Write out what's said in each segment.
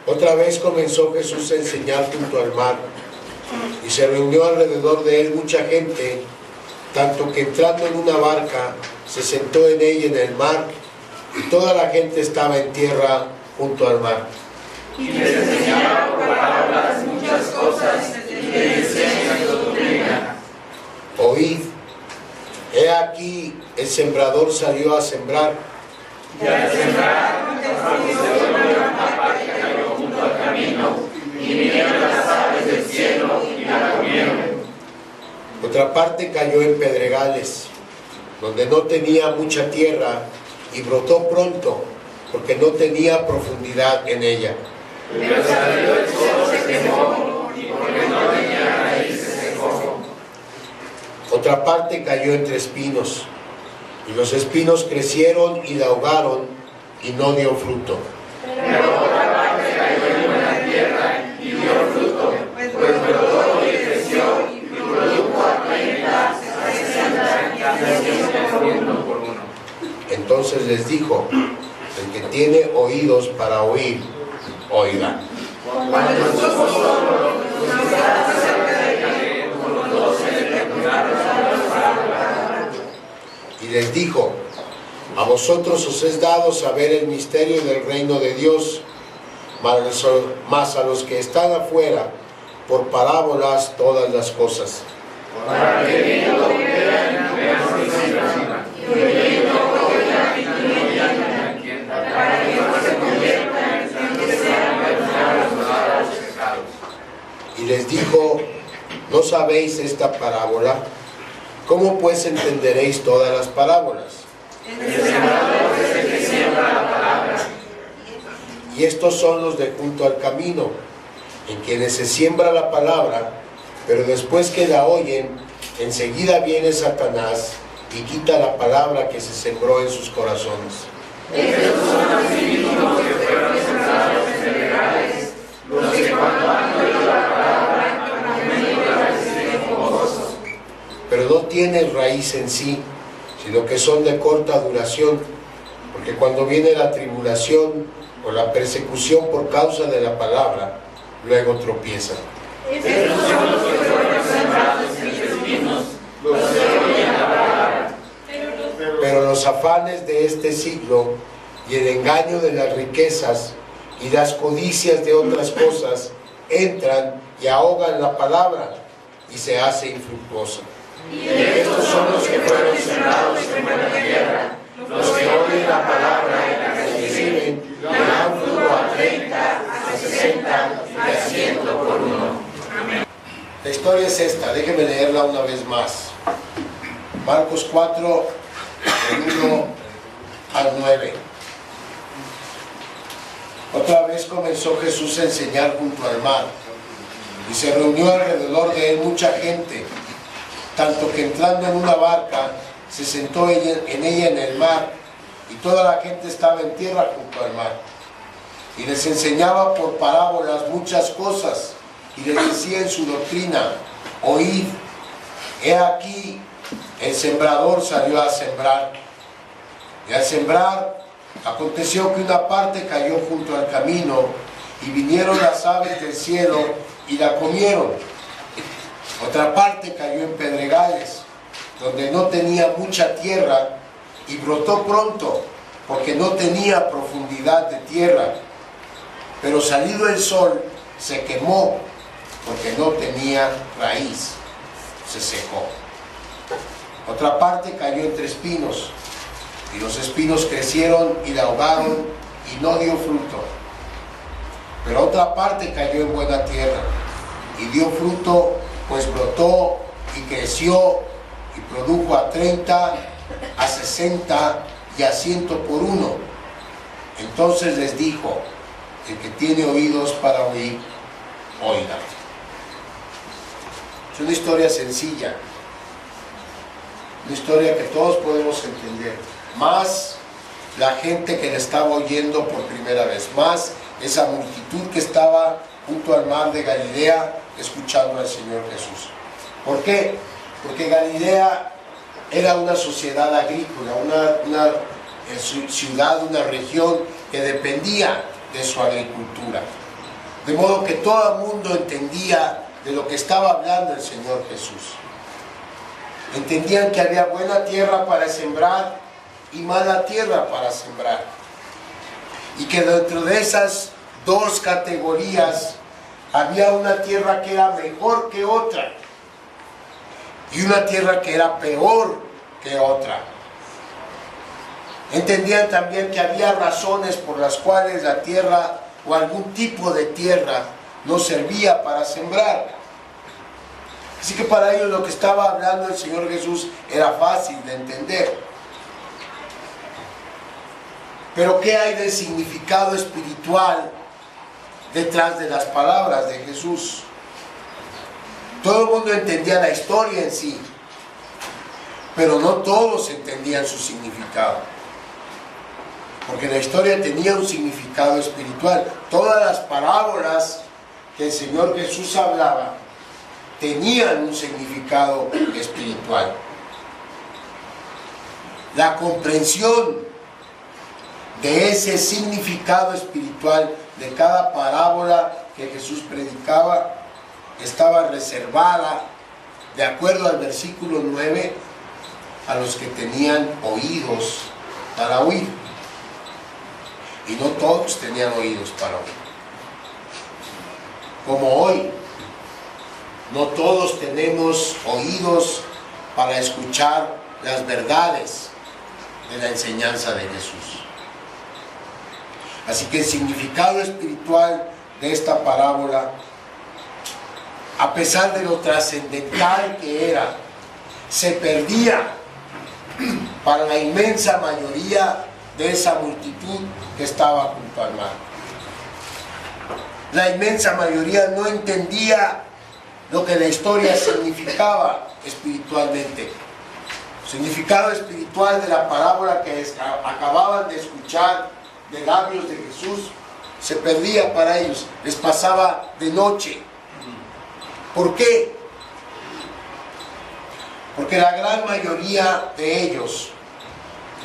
Otra vez comenzó Jesús a enseñar junto al mar, y se reunió alrededor de él mucha gente, tanto que entrando en una barca, se sentó en ella en el mar, y toda la gente estaba en tierra junto al mar. Y les enseñaba por parábolas muchas cosas, y les enseñaba su doctrina. Oíd, he aquí, el sembrador salió a sembrar. Y al sembrar, aconteció una gran parte que cayó junto al camino, y vinieron las aves del cielo y la comieron. Otra parte cayó en pedregales, donde no tenía mucha tierra, y brotó pronto, porque no tenía profundidad en ella. Pero salió el sol, se quemó, y porque no tenía raíces, se secó. Otra parte cayó entre espinos, y los espinos crecieron y la ahogaron, y no dio fruto. Pero otra parte cayó en buena tierra, y dio fruto, pues brotó y creció, y produjo a 30, a 60 y a 100 por uno. Entonces les dijo, el que tiene oídos para oír, oiga. Cuando nosotros solo nos da acerca de que como los 12 le preguntaron sobre las parábolas. Y les dijo, a vosotros os es dado saber el misterio del reino de Dios, mas a los que están afuera, por parábolas todas las cosas. Para que viendo vean, vean su sembra, y oyendo oigan y no oigan, para que no se conviertan y que sean perdonados los pecados. Y les dijo, ¿no sabéis esta parábola? ¿Cómo pues entenderéis todas las parábolas? El sembrador es el que siembra la palabra. Y estos son los de junto al camino, en quienes se siembra la palabra, pero después que la oyen, enseguida viene Satanás y quita la palabra que se sembró en sus corazones. Estos son los mismos que fueron sembrados en pedregales, los que cuando han oído la palabra, al momento la reciben con gozo. Pero no tienen raíz en sí, sino que son de corta duración, porque cuando viene la tribulación o la persecución por causa de la palabra, luego tropiezan. Estos son los que fueron sembrados entre espinos, los que oyen la palabra. Pero los afanes de este siglo y el engaño de las riquezas y las codicias de otras cosas entran y ahogan la palabra y se hace infructuosa. Y estos son los que fueron sembrados en buena tierra, los que oyen la palabra y la reciben, y dan fruto a 30, a 60 y a 100 por uno. La historia es esta, déjenme leerla una vez más. Marcos 4, del 1 al 9. Otra vez comenzó Jesús a enseñar junto al mar, y se reunió alrededor de él mucha gente, tanto que entrando en una barca, se sentó en ella en el mar, y toda la gente estaba en tierra junto al mar. Y les enseñaba por parábolas muchas cosas, y les decía en su doctrina, oíd, he aquí, el sembrador salió a sembrar. Y al sembrar, aconteció que una parte cayó junto al camino, y vinieron las aves del cielo y la comieron. Otra parte cayó en pedregales, donde no tenía mucha tierra, y brotó pronto, porque no tenía profundidad de tierra. Pero salido el sol, se quemó, porque no tenía raíz, se secó. Otra parte cayó entre espinos, y los espinos crecieron y la ahogaron, y no dio fruto. Pero otra parte cayó en buena tierra, y dio fruto, pues brotó y creció, y produjo a 30, a 60 y a 100 por uno. Entonces les dijo, el que tiene oídos para oír, oiga. Es una historia sencilla, una historia que todos podemos entender, más la gente que le estaba oyendo por primera vez, más esa multitud que estaba junto al mar de Galilea escuchando al Señor Jesús. ¿Por qué? Porque Galilea era una sociedad agrícola, una ciudad, una región que dependía de su agricultura. De modo que todo el mundo entendía de lo que estaba hablando el Señor Jesús. Entendían que había buena tierra para sembrar y mala tierra para sembrar. Y que dentro de esas dos categorías había una tierra que era mejor que otra y una tierra que era peor que otra. Entendían también que había razones por las cuales la tierra o algún tipo de tierra no servía para sembrar. Así que para ellos lo que estaba hablando el Señor Jesús era fácil de entender. Pero ¿qué hay de significado espiritual detrás de las palabras de Jesús? Todo el mundo entendía la historia en sí, pero no todos entendían su significado. Porque la historia tenía un significado espiritual. Todas las parábolas que el Señor Jesús hablaba tenían un significado espiritual. La comprensión de ese significado espiritual de cada parábola que Jesús predicaba estaba reservada, de acuerdo al versículo 9, a los que tenían oídos para oír. Y no todos tenían oídos para oír. Como hoy, no todos tenemos oídos para escuchar las verdades de la enseñanza de Jesús. Así que el significado espiritual de esta parábola, a pesar de lo trascendental que era, se perdía para la inmensa mayoría de esa multitud que estaba junto al mar. La inmensa mayoría no entendía lo que la historia significaba espiritualmente. El significado espiritual de la parábola que acababan de escuchar de labios de Jesús se perdía para ellos, les pasaba de noche. ¿Por qué? Porque la gran mayoría de ellos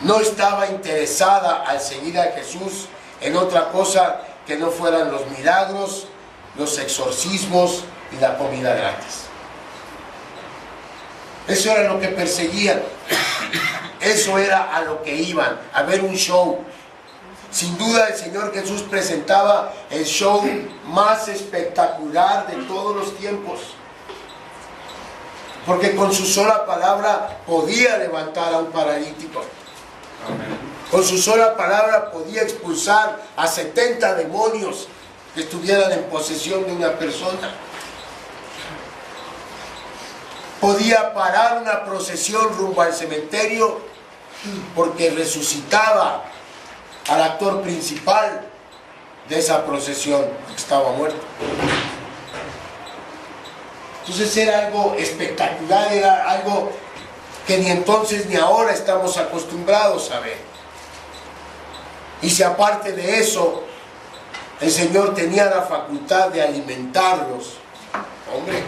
no estaba interesada al seguir a Jesús en otra cosa que no fueran los milagros, los exorcismos y la comida gratis. Eso era lo que perseguían. Eso era a lo que iban, a ver un show. Sin duda el Señor Jesús presentaba el show más espectacular de todos los tiempos. Porque con su sola palabra podía levantar a un paralítico. Con su sola palabra podía expulsar a 70 demonios que estuvieran en posesión de una persona. Podía parar una procesión rumbo al cementerio porque resucitaba al actor principal de esa procesión que estaba muerto. Entonces era algo espectacular, era algo que ni entonces ni ahora estamos acostumbrados a ver. Y si aparte de eso el Señor tenía la facultad de alimentarlos, hombre,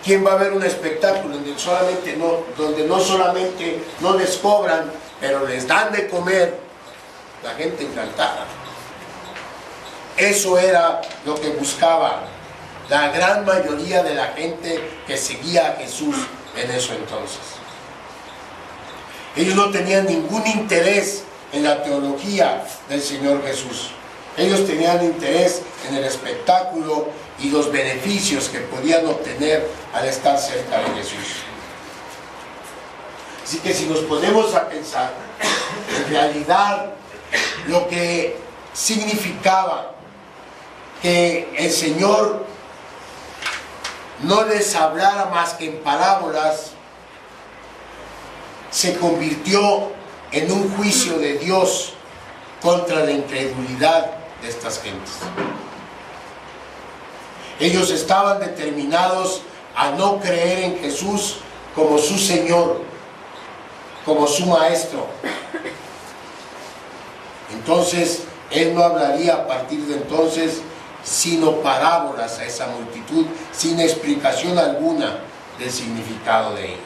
¿quién va a ver un espectáculo donde no solamente no les cobran, pero les dan de comer? La gente encantada. Eso era lo que buscaba la gran mayoría de la gente que seguía a Jesús en eso entonces. Ellos no tenían ningún interés en la teología del Señor Jesús. Ellos tenían interés en el espectáculo y los beneficios que podían obtener al estar cerca de Jesús. Así que si nos ponemos a pensar, en realidad lo que significaba que el Señor no les hablara más que en parábolas, se convirtió en un juicio de Dios contra la incredulidad de estas gentes. Ellos estaban determinados a no creer en Jesús como su Señor, como su Maestro. Entonces, Él no hablaría a partir de entonces sino parábolas a esa multitud, sin explicación alguna del significado de ellas.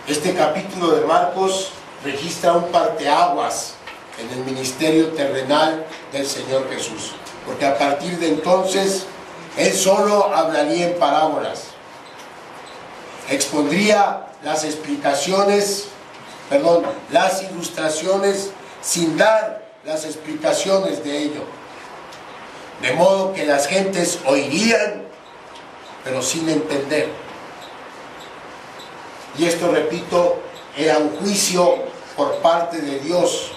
Este capítulo de Marcos registra un parteaguas en el ministerio terrenal del Señor Jesús, porque a partir de entonces Él solo hablaría en parábolas, expondría las explicaciones, las ilustraciones sin dar las explicaciones de ello, de modo que las gentes oirían pero sin entender. Y esto, repito, era un juicio por parte de Dios.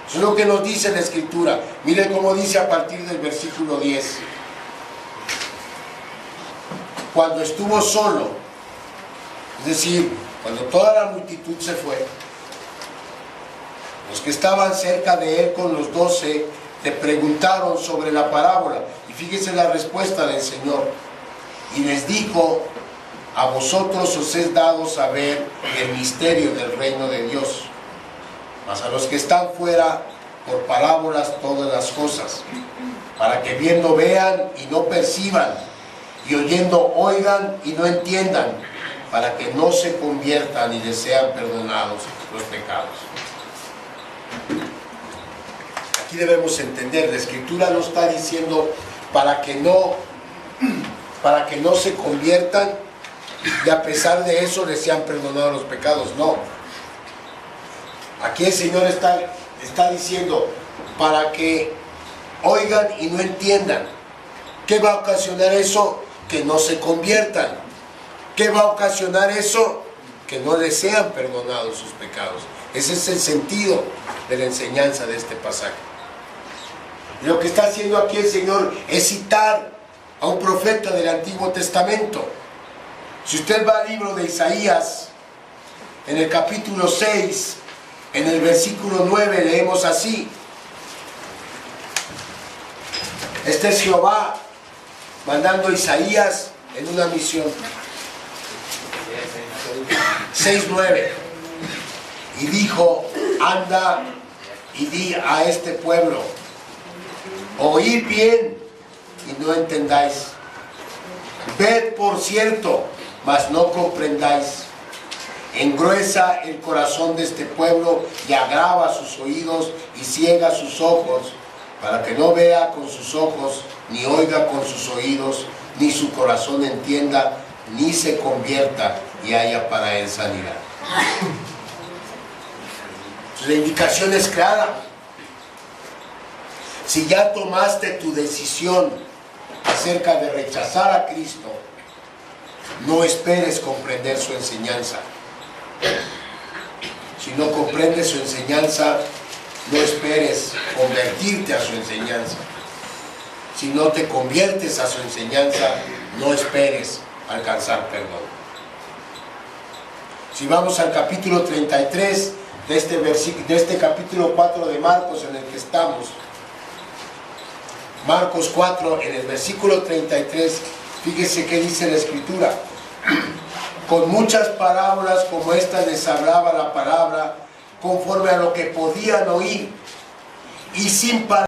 Eso es lo que nos dice la Escritura. Miren cómo dice a partir del versículo 10. Cuando estuvo solo, es decir, cuando toda la multitud se fue, los que estaban cerca de él con los 12 le preguntaron sobre la parábola. Y fíjense la respuesta del Señor. Y les dijo: a vosotros os es dado saber el misterio del reino de Dios, mas a los que están fuera, por parábolas todas las cosas, para que viendo vean y no perciban, y oyendo oigan y no entiendan, para que no se conviertan y les sean perdonados los pecados. Aquí debemos entender, la Escritura no está diciendo para que no se conviertan y a pesar de eso les sean perdonados los pecados. No. Aquí el Señor está diciendo para que oigan y no entiendan. ¿Qué va a ocasionar eso? Que no se conviertan. ¿Qué va a ocasionar eso? Que no les sean perdonados sus pecados. Ese es el sentido de la enseñanza de este pasaje. Y lo que está haciendo aquí el Señor es citar a un profeta del Antiguo Testamento. Si usted va al libro de Isaías, en el capítulo 6, en el versículo 9, leemos así: este es Jehová mandando a Isaías en una misión. 6:9. Y dijo: anda y di a este pueblo, oíd bien y no entendáis, ved por cierto, mas no comprendáis. Engruesa el corazón de este pueblo y agrava sus oídos y ciega sus ojos, para que no vea con sus ojos, ni oiga con sus oídos, ni su corazón entienda, ni se convierta y haya para él sanidad. La indicación es clara. Si ya tomaste tu decisión acerca de rechazar a Cristo, no esperes comprender su enseñanza. Si no comprendes su enseñanza, no esperes convertirte a su enseñanza. Si no te conviertes a su enseñanza, no esperes alcanzar perdón. Si vamos al capítulo 33 de este capítulo 4 de Marcos en el que estamos, Marcos 4, en el versículo 33, fíjese qué dice la Escritura: con muchas parábolas como esta les hablaba la palabra, conforme a lo que podían oír, y sin parar